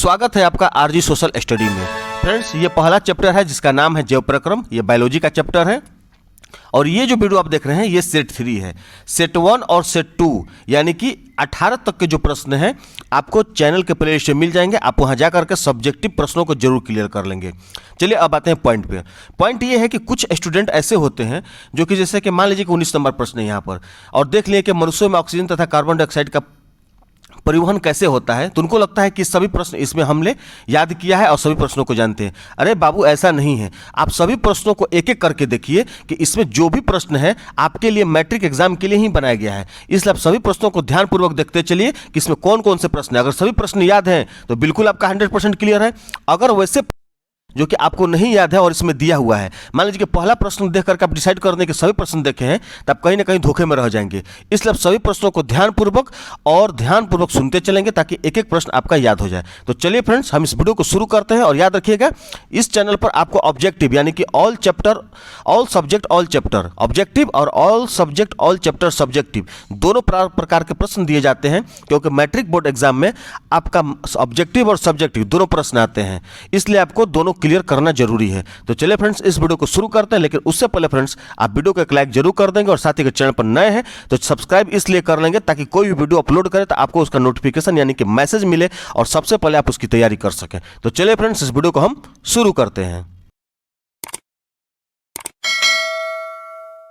स्वागत है आपका आरजी सोशल स्टडी में। फ्रेंड्स, ये पहला चैप्टर है जिसका नाम है जैव प्रक्रम। ये बायोलॉजी का चैप्टर है और ये जो वीडियो आप देख रहे हैं ये सेट 3 है। सेट 1 और सेट 2 यानी कि 18 तक के जो प्रश्न हैं आपको चैनल के प्लेलिस्ट में मिल जाएंगे। आप वहां जाकर के सब्जेक्टिव प्रश्नों को जरूर क्लियर कर लेंगे। चलिए अब आते हैं पॉइंट पे। पॉइंट ये है कि कुछ स्टूडेंट ऐसे होते हैं जो कि जैसे कि मान लीजिए कि 19 नंबर प्रश्न है यहाँ पर और देख लिए कि मनुष्यों में ऑक्सीजन तथा कार्बन डाइऑक्साइड का परिवहन कैसे होता है, तो उनको लगता है कि सभी प्रश्न इसमें हमने याद किया है और सभी प्रश्नों को जानते हैं। अरे बाबू, ऐसा नहीं है। आप सभी प्रश्नों को एक एक करके देखिए कि इसमें जो भी प्रश्न है आपके लिए मैट्रिक एग्जाम के लिए ही बनाया गया है। इसलिए आप सभी प्रश्नों को ध्यानपूर्वक देखते चलिए कि इसमें कौन कौन से प्रश्न है। अगर सभी प्रश्न याद हैं तो बिल्कुल आपका 100% क्लियर है। अगर वैसे जो कि आपको नहीं याद है और इसमें दिया हुआ है, मान लीजिए कि पहला प्रश्न देख करके आप डिसाइड कर दें कि सभी प्रश्न देखे हैं, तब कहीं ना कहीं धोखे में रह जाएंगे। इसलिए आप सभी प्रश्नों को ध्यानपूर्वक सुनते चलेंगे ताकि एक एक प्रश्न आपका याद हो जाए। तो चलिए फ्रेंड्स, हम इस वीडियो को शुरू करते हैं। और याद रखिएगा, इस चैनल पर आपको ऑब्जेक्टिव यानी कि all subject all chapter objective और all subject all chapter subjective दोनों प्रकार के प्रश्न दिए जाते हैं, क्योंकि मैट्रिक बोर्ड एग्जाम में आपका ऑब्जेक्टिव और सब्जेक्टिव दोनों प्रश्न आते हैं। इसलिए आपको दोनों क्लियर करना जरूरी है। तो चलिए फ्रेंड्स, इस वीडियो को शुरू करते हैं। लेकिन उससे पहले फ्रेंड्स, आप वीडियो को एक लाइक जरूर कर देंगे और साथ ही चैनल पर नए हैं तो सब्सक्राइब इसलिए कर लेंगे ताकि कोई भी वीडियो अपलोड करे तो आपको उसका नोटिफिकेशन यानी कि मैसेज मिले और सबसे पहले आप उसकी तैयारी कर सकें। तो चलिए फ्रेंड्स, इस वीडियो को हम शुरू करते हैं।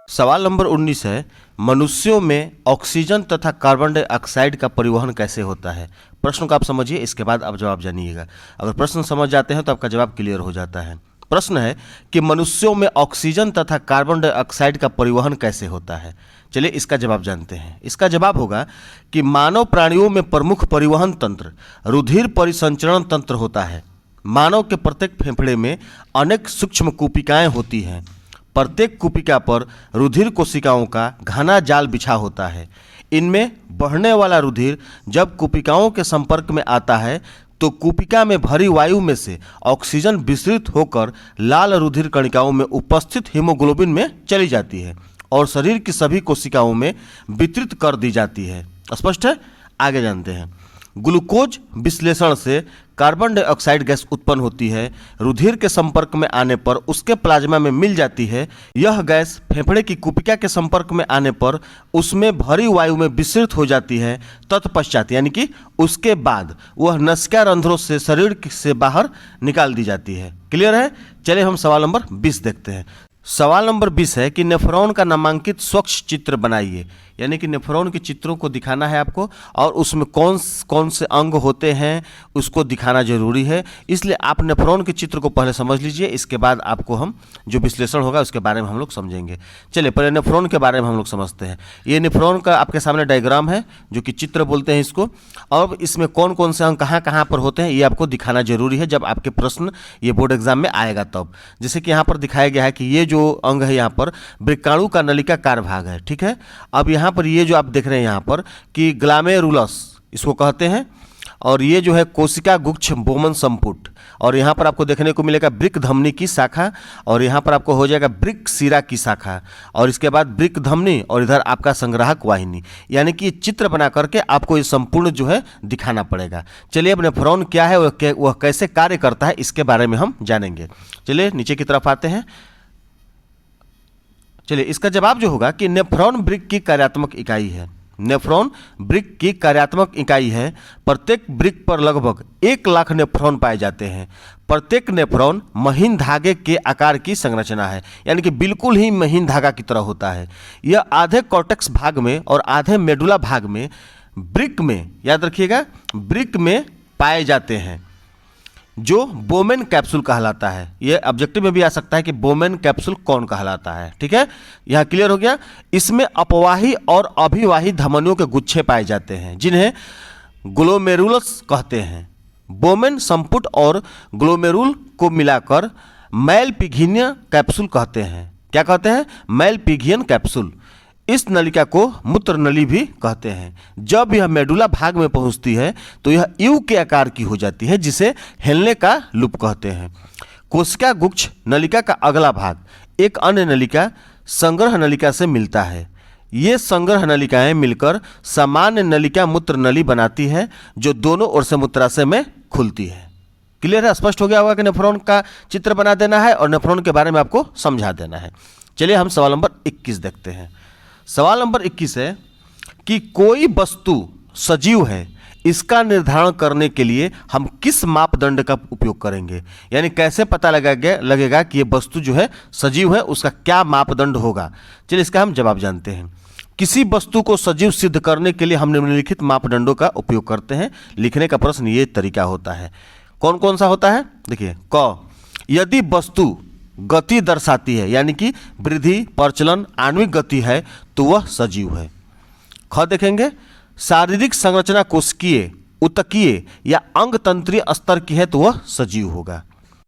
सवाल नंबर 19 है, मनुष्यों में ऑक्सीजन तथा कार्बन डाइऑक्साइड का परिवहन कैसे होता है। प्रश्न को आप समझिए, इसके बाद आप जवाब जानिएगा। अगर प्रश्न समझ जाते हैं तो आपका जवाब क्लियर हो जाता है। प्रश्न है कि मनुष्यों में ऑक्सीजन तथा कार्बन डाइऑक्साइड का परिवहन कैसे होता है। चलिए इसका जवाब जानते हैं। इसका जवाब होगा कि मानव प्राणियों में प्रमुख परिवहन तंत्र रुधिर परिसंचरण तंत्र होता है। मानव के प्रत्येक फेफड़े में अनेक सूक्ष्म कूपिकाएं होती हैं। प्रत्येक कूपिका पर रुधिर कोशिकाओं का घना जाल बिछा होता है। इनमें बहने वाला रुधिर जब कूपिकाओं के संपर्क में आता है तो कूपिका में भरी वायु में से ऑक्सीजन विसरित होकर लाल रुधिर कणिकाओं में उपस्थित हीमोग्लोबिन में चली जाती है और शरीर की सभी कोशिकाओं में वितरित कर दी जाती है। स्पष्ट है? आगे जानते हैं। ग्लूकोज विश्लेषण से कार्बन डाइऑक्साइड गैस उत्पन्न होती है। रुधिर के संपर्क में आने पर उसके प्लाज्मा में मिल जाती है। यह गैस फेफड़े की कूपिका के संपर्क में आने पर उसमें भरी वायु में विसरित हो जाती है। तत्पश्चात यानी कि उसके बाद वह नसिका रंध्रों से शरीर से बाहर निकाल दी जाती है। क्लियर है? चलिए हम सवाल नंबर 20 देखते हैं। सवाल नंबर 20 है कि नेफ्रॉन का नामांकित स्वच्छ चित्र बनाइए। यानी कि नेफ्रॉन के चित्रों को दिखाना है आपको और उसमें कौन से अंग होते हैं उसको दिखाना जरूरी है। इसलिए आप नेफ्रॉन के चित्र को पहले समझ लीजिए, इसके बाद आपको हम जो विश्लेषण होगा उसके बारे में हम लोग समझेंगे। चलिए पहले नेफ्रॉन के बारे में हम लोग समझते हैं। ये नेफ्रॉन का आपके सामने डायग्राम है जो कि चित्र बोलते हैं इसको, और इसमें कौन कौन से अंग कहाँ कहाँ पर होते हैं ये आपको दिखाना जरूरी है जब आपके प्रश्न ये बोर्ड एग्जाम में आएगा तब। जैसे कि यहाँ पर दिखाया गया है कि ये जो अंग है यहाँ पर वृक्काणु का नलिकाकार भाग है। ठीक है, अब यहाँ पर ये जो आप देख रहे हैं यहाँ पर कि ग्लामेरुलस इसको कहते हैं, और ये जो है कोशिका गुच्छ बोमन संपुट, और यहाँ पर आपको देखने को मिलेगा वृक्क धमनी की शाखा, और यहाँ पर आपको हो जाएगा वृक्क शिरा की शाखा, और इसके बाद वृक्क धमनी, और इधर आपका संग्राहक वाहिनी। यानी कि चित्र बना करके आपको ये संपूर्ण जो है दिखाना पड़ेगा। चलिए अब नेफ्रॉन क्या है, वह कैसे कार्य करता है इसके बारे में हम जानेंगे। चलिए नीचे की तरफ आते हैं। चलिए इसका जवाब जो होगा कि नेफ्रॉन वृक्क की कार्यात्मक इकाई है। नेफ्रॉन वृक्क की कार्यात्मक इकाई है। प्रत्येक वृक्क पर लगभग 1 लाख नेफ्रॉन पाए जाते हैं। प्रत्येक नेफ्रॉन महीन धागे के आकार की संरचना है, यानी कि बिल्कुल ही महीन धागा की तरह होता है। यह आधे कॉर्टेक्स भाग में और आधे मेडुला भाग में वृक्क में, याद रखिएगा, वृक्क में पाए जाते हैं जो बोमेन कैप्सूल कहलाता है। यह ऑब्जेक्टिव में भी आ सकता है कि बोमेन कैप्सूल कौन कहलाता है। ठीक है, यह क्लियर हो गया। इसमें अपवाही और अभिवाही धमनियों के गुच्छे पाए जाते हैं जिन्हें ग्लोमेरुलस कहते हैं। बोमेन संपुट और ग्लोमेरुल को मिलाकर मैलपिघियन कैप्सूल कहते हैं। क्या कहते हैं? मैलपिघियन कैप्सूल। इस नलिका को मूत्र नली भी कहते हैं। जब यह मेडुला भाग में पहुंचती है तो यह यू के आकार की हो जाती है जिसे हेलने का लूप कहते हैं। कोशिका गुच्छ नलिका का अगला भाग एक अन्य नलिका संग्रह नलिका से मिलता है। ये संग्रह नलिकाएं मिलकर सामान्य नलिका मूत्र नली बनाती है जो दोनों ओर से मूत्राशय में खुलती है। क्लियर है? स्पष्ट हो गया होगा कि नेफ्रॉन का चित्र बना देना है और नेफ्रॉन के बारे में आपको समझा देना है। चलिए हम सवाल नंबर 21 देखते हैं। सवाल नंबर 21 है कि कोई वस्तु सजीव है, इसका निर्धारण करने के लिए हम किस मापदंड का उपयोग करेंगे? यानी कैसे पता लगेगा कि ये वस्तु जो है सजीव है, उसका क्या मापदंड होगा? चलिए इसका हम जवाब जानते हैं। किसी वस्तु को सजीव सिद्ध करने के लिए हम निम्नलिखित मापदंडों का उपयोग करते हैं। लिखने का प्रश्न ये तरीका होता है। कौन कौन सा होता है? देखिए, क, यदि वस्तु गति दर्शाती है यानी कि वृद्धि, प्रचलन, आणविक गति है तो वह सजीव है। ख देखेंगे, शारीरिक संरचना कोशिकीय, ऊतकीय या अंग तंत्रीय स्तर की है तो वह सजीव होगा।